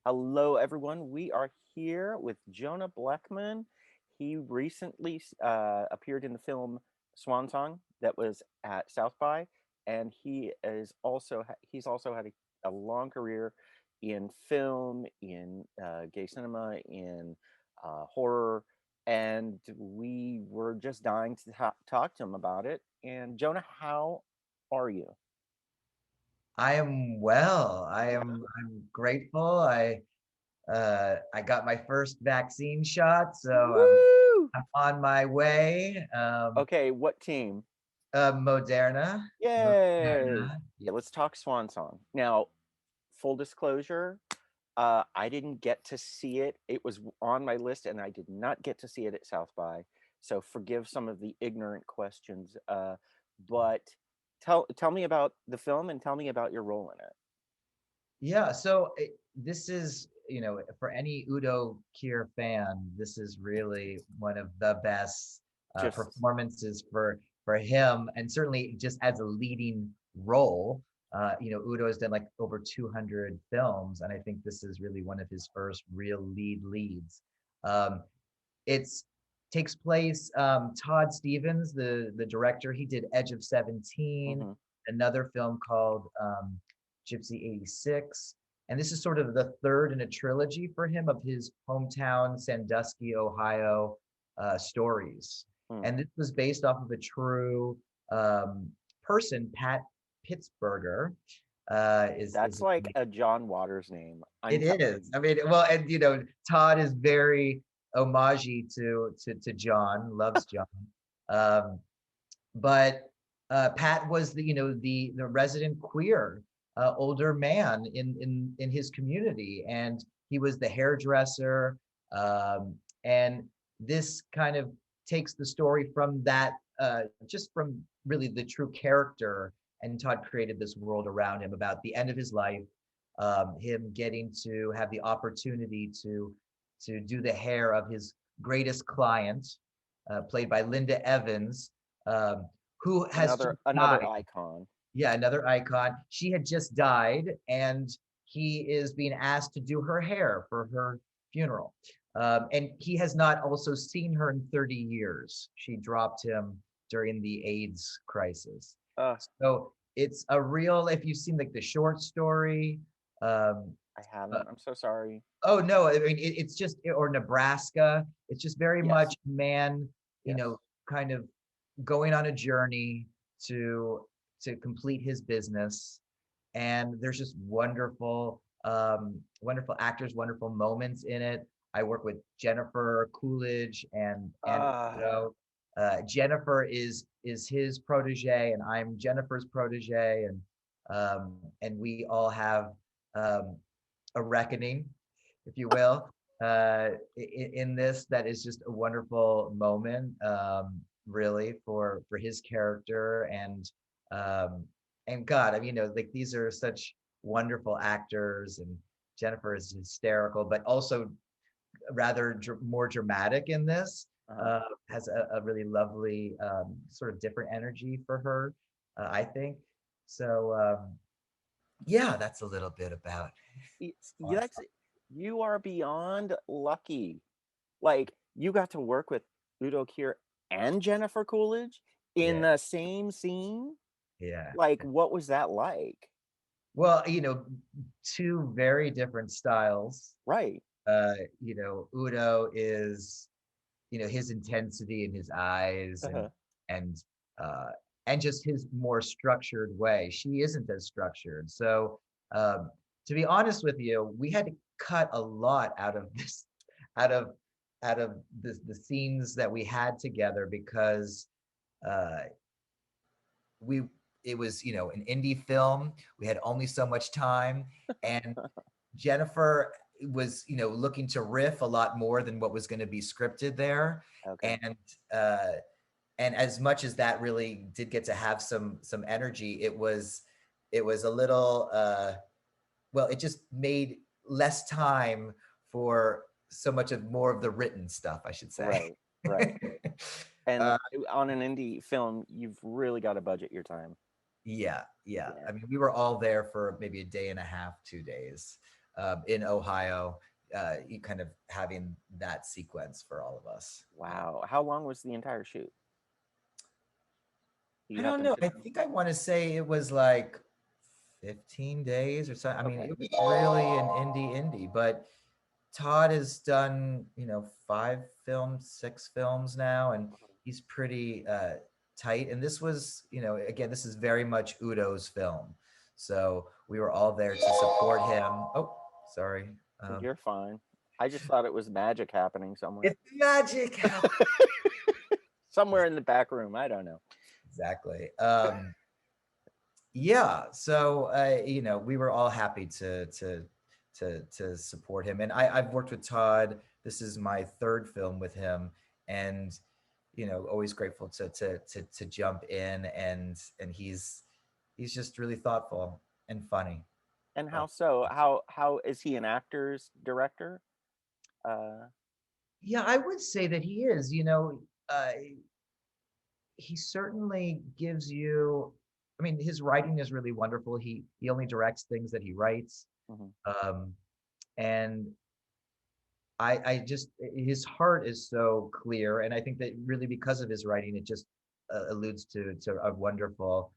Hello, everyone. We are here with Jonah Blechman. He recently appeared in the film Swan Song that was at South by, and he's also had a long career in film, in gay cinema, in horror, and we were just dying to talk to him about it. And Jonah, how are you? I am well. I'm grateful. I got my first vaccine shot, so Woo! I'm on my way. Okay, what team? Moderna. Yay! Moderna. Yeah, let's talk Swan Song. Now, full disclosure, I didn't get to see it. It was on my list, and I did not get to see it at South by. So forgive some of the ignorant questions. But tell me about the film and tell me about your role in it. Yeah, so this is, for any Udo Kier fan, this is really one of the best Just performances for him, and certainly just as a leading role. Udo has done like over 200 films, and I think this is really one of his first real leads. Um, it's takes place. Todd Stevens, the director, he did Edge of 17, mhm. another film called Gypsy 86. And this is sort of the third in a trilogy for him of his hometown, Sandusky, Ohio stories. Hmm. And this was based off of a true person, Pat Pittsburgher. Is That's like a John Waters name. I'm it telling is. I mean, well, and Todd is very homagey to John, loves John. Um, but Pat was the resident queer older man in his community, and he was the hairdresser. And this kind of takes the story from that, just from really the true character. And Todd created this world around him about the end of his life, him getting to have the opportunity to do the hair of his greatest client, played by Linda Evans, um, who has just another died. icon. Yeah, another icon. She had just died, and he is being asked to do her hair for her funeral. And he has not also seen her in 30 years. She dropped him during the AIDS crisis. Uh, So it's a real, if you've seen like the short story, um, I uh, haven't. I'm so sorry. oh no, I mean it's just, or Nebraska. It's just very Yes. much man, Yes. kind of going on a journey to to complete his business. And there's just wonderful actors, wonderful moments in it. I work with Jennifer Coolidge and Uh, Jennifer is his protege, and I'm Jennifer's protege, and we all have um, a reckoning, if you will, in this that is just a wonderful moment, really for his character, um, and God, I mean, like these are such wonderful actors, and Jennifer is hysterical, but also rather more dramatic in this. uh, Has a really lovely sort of different energy for her, I think. So yeah, that's a little bit about Swan that's Song. you are beyond lucky. Like you got to work with Udo Kier and Jennifer Coolidge in Yeah, the same scene. yeah. Like, what was that like? Well, two very different styles. Right. Udo is, his intensity in his eyes, Uh-huh. and uh and just his more structured way. She isn't as structured. So um to be honest with you, we had to cut a lot out of this, out of the scenes that we had together, because uh we it was, an indie film. We had only so much time, and Jennifer was, looking to riff a lot more than what was going to be scripted there. Okay. And uh and as much as that really did get to have some energy, it was a little, well, it just made less time for so much of more of the written stuff, I should say. Right. Right. And uh on an indie film, you've really got to budget your time. yeah, yeah. Yeah. I mean, we were all there for maybe a day and a half, 2 days. in Ohio, kind of having that sequence for all of us. Wow. How long was the entire shoot? Do I you don't happen know. to I know? think I want to say it was like 15 days or so. I mean, Okay. it was really an indie, but Todd has done, 5 films, 6 films now, and he's pretty tight. And this was, again, this is very much Udo's film. So we were all there to support him. Oh, sorry. You're fine. I just thought it was magic happening somewhere. It's magic. Somewhere in the back room. I don't know. Exactly. Yeah. So, we were all happy to support him. And I've worked with Todd. This is my third film with him, and always grateful to jump in, and he's just really thoughtful and funny. And Uh, how so? How is he an actor's director? Uh, yeah, I would say that he is. He certainly gives you. I mean, his writing is really wonderful. He only directs things that he writes, mhm. um, and I just his heart is so clear, and I think that really because of his writing, it just alludes to a wonderful,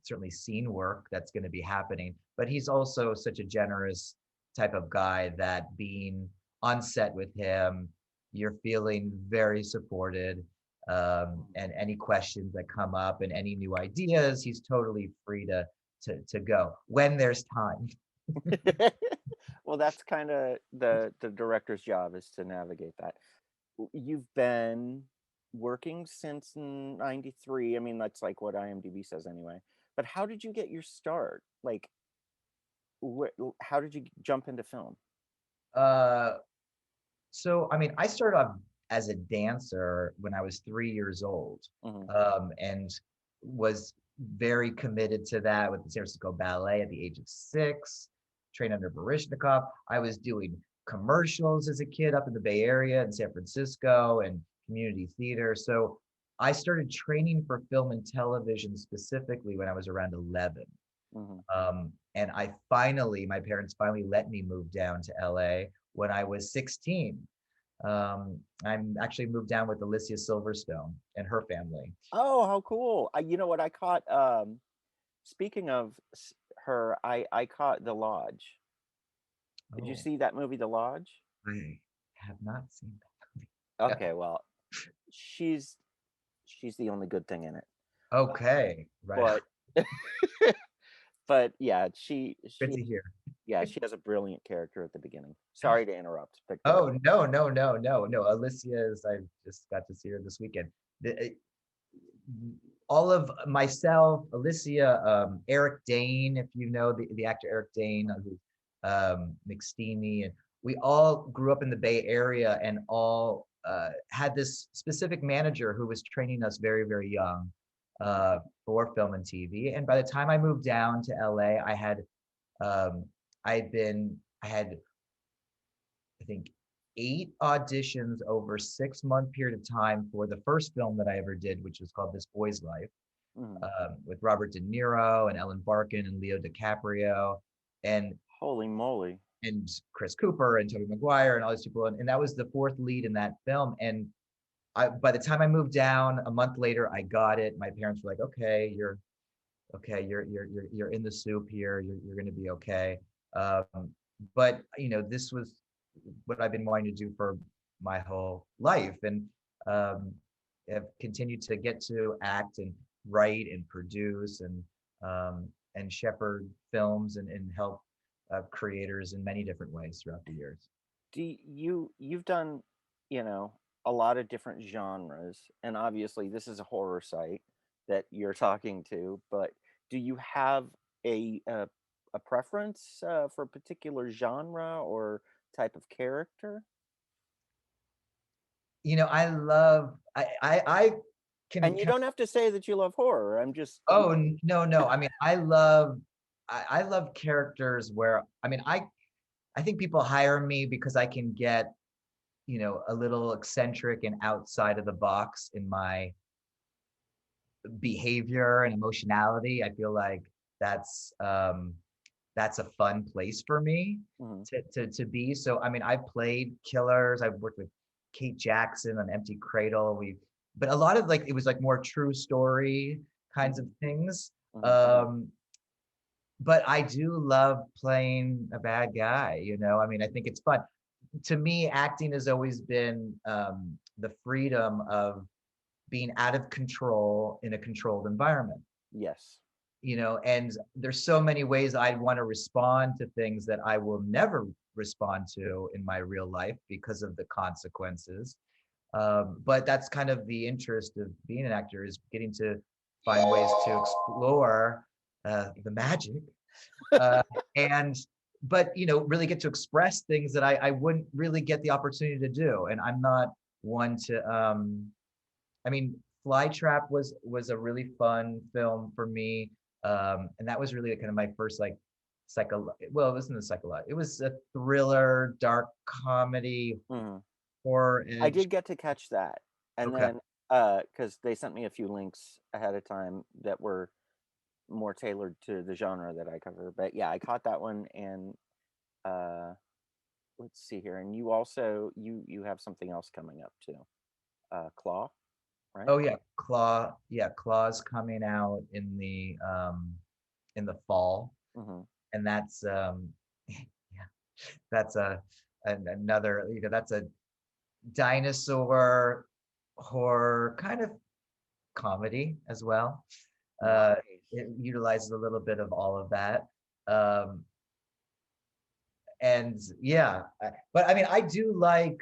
certainly scene work that's going to be happening. But he's also such a generous type of guy that being on set with him, you're feeling very supported. And any questions that come up and any new ideas, he's totally free to go when there's time. Well, that's kind of the director's job is to navigate that. You've been working since '93. I mean, that's like what IMDb says anyway. But how did you get your start? Like, how did you jump into film? Uh, So, I mean, I started off as a dancer when I was 3 years old, Hmm. and was very committed to that with the San Francisco Ballet at the age of 6, trained under Baryshnikov. I was doing commercials as a kid up in the Bay Area in San Francisco and community theater. So I started training for film and television specifically when I was around 11. Hmm. And my parents finally let me move down to LA when I was 16. I'm actually moved down with Alicia Silverstone and her family. Oh, how cool! You know what I caught? Speaking of her, I caught The Lodge. Did you Oh, see that movie, The Lodge? I have not seen that. Okay, well, she's she's the only good thing in it. Okay, right. But but yeah, Good to hear. she has a brilliant character at the beginning. Sorry to interrupt, but go ahead. Oh, no, no, no, no, no. Alicia is, I just got to see her this weekend. All of myself, Alicia, Eric Dane, if you know the actor Eric Dane, who's McSteamy, and we all grew up in the Bay Area and all had this specific manager who was training us very, very young Mhm. for film and TV. And by the time I moved down to LA, um, I had I think 8 auditions over 6 month period of time for the first film that I ever did, which was called This Boy's Life, Mhm. with Robert De Niro and Ellen Barkin and Leo DiCaprio and Holy moly. and Chris Cooper and Tobey Maguire and all these people. And that was the fourth lead in that film. And by the time I moved down, a month later, I got it. My parents were like, "Okay, you're okay. You're in the soup here. You're going to be okay." But this was what I've been wanting to do for my whole life, and um, have continued to get to act and write and produce and shepherd films and help creators in many different ways throughout the years. You've done, you know, a lot of different genres, and obviously this is a horror site that you're talking to, but do you have a preference for a particular genre or type of character? I love I can And you don't have to say that you love horror. I'm just, Oh, no, no. I mean, I love characters where I mean, I think people hire me because I can get, a little eccentric and outside of the box in my behavior and emotionality. I feel like that's that's a fun place for me Mhm. to be. So I mean, I've played killers. I've worked with Kate Jackson on Empty Cradle. But a lot of like it was like more true story kinds of Mhm. things. Mhm. Um, but I do love playing a bad guy. I mean, I think it's fun. To me, acting has always been the freedom of being out of control in a controlled environment. Yes. And there's so many ways I'd want to respond to things that I will never respond to in my real life because of the consequences. But that's kind of the interest of being an actor, is getting to find ways to explore the magic, uh, and but really get to express things that I wouldn't really get the opportunity to do. And I'm not one to I mean, Flytrap was a really fun film for me, and that was really kind of my first like well, it wasn't a psychological, it was a thriller, dark comedy, Mhm. horror I edge. did get to catch that, and Okay. then because they sent me a few links ahead of time that were more tailored to the genre that I cover. But yeah, I caught that one, and uh, let's see here. And you also you have something else coming up too. Claw, right? Oh yeah, Claw. Yeah, Claw's coming out in the fall, Hmm. and that's yeah, that's another, that's a dinosaur horror kind of comedy as well. Uh, Nice. it utilizes a little bit of all of that. Um, and yeah, but I mean, I do like,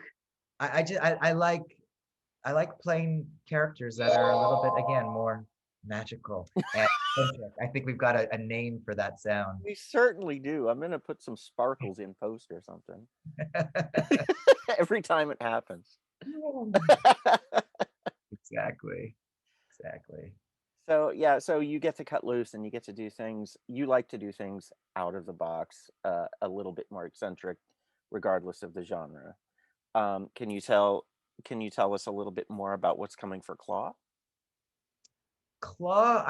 I just, I like playing characters that are a little bit, again, more magical and eccentric. I think we've got a name for that sound. We certainly do. I'm gonna put some sparkles in post or something every time it happens. Exactly. Exactly. So yeah, so you get to cut loose and you get to do things. You like to do things out of the box, a little bit more eccentric, regardless of the genre. Can you tell? Can you tell us a little bit more about what's coming for Claw? Claw,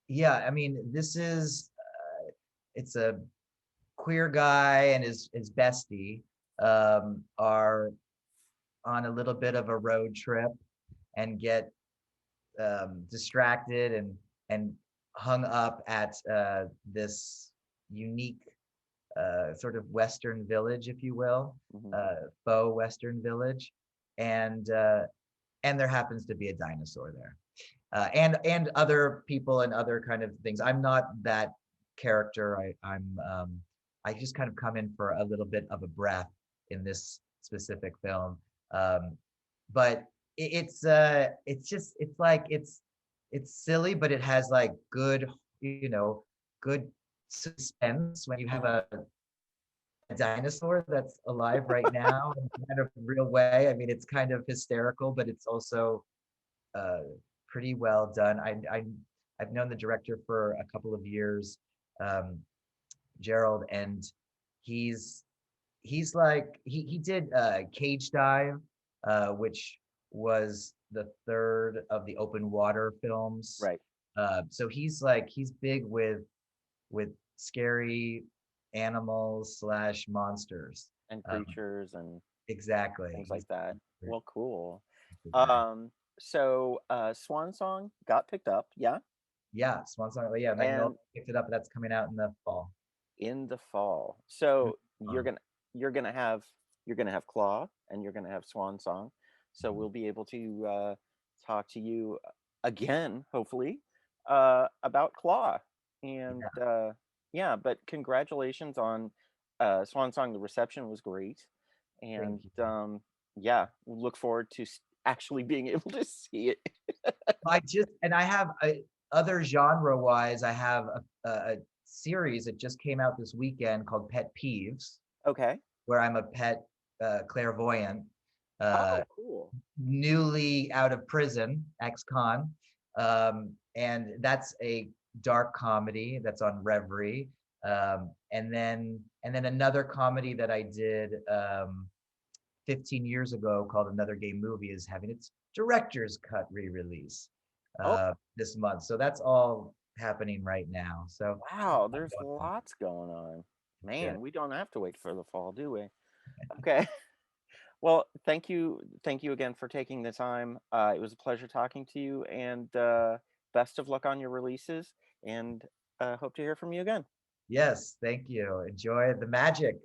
yeah, I mean, it's a queer guy and his bestie are on a little bit of a road trip and get distracted and hung up at this unique sort of Western village, if you will, Hmm. faux Western village, and and there happens to be a dinosaur there, and other people and other kind of things. I'm not that character. I just kind of come in for a little bit of a breath in this specific film, um, but it's just it's silly, but it has like good suspense when you have Hmm. a dinosaur that's alive right now in a kind of real way. I mean, it's kind of hysterical, but it's also uh, pretty well done. I've known the director for a couple of years, um, Gerald, and he's he did Cage Dive, which was the third of the open water films. Right, So he's big with scary animals slash monsters. and Um, creatures and exactly. things like that. Great Well, cool. guy. So Swan Song got picked up, yeah, Yeah, Swan Song. Yeah, Magnolia and picked it up. That's coming out in the fall. in the fall. Mm, So fun. you're gonna have Claw and you're gonna have Swan Song. So Mhm. we'll be able to talk to you again, hopefully, about Claw. And Yeah, yeah, but congratulations on Swan Song. The reception was great, thank and you. yeah, we'll look forward to actually being able to see it. I have other genre wise, I have a series that just came out this weekend called Pet Peeves, Okay. where I'm a pet clairvoyant, uh, Oh, cool. newly out of prison, ex-con. And that's a dark comedy that's on Reverie. And then another comedy that I did 15 years ago called Another Gay Movie is having its director's cut re-release Oh, this month. So that's all happening right now. So Wow, there's lots going on. it's good. Man, we don't have to wait for the fall, do we? Okay. Well, thank you again for taking the time. It was a pleasure talking to you, and best of luck on your releases. And hope to hear from you again. Yes, thank you. Enjoy the magic.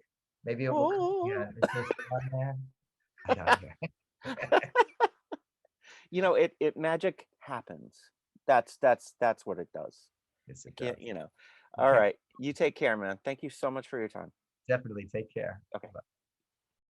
Maybe it will come Oh. again. Is there someone there? I don't hear. You know, it magic happens. That's what it does. Yes, It it can't, does. you know. All right. You take care, man. Thank you so much for your time. Definitely take care. Okay. Bye.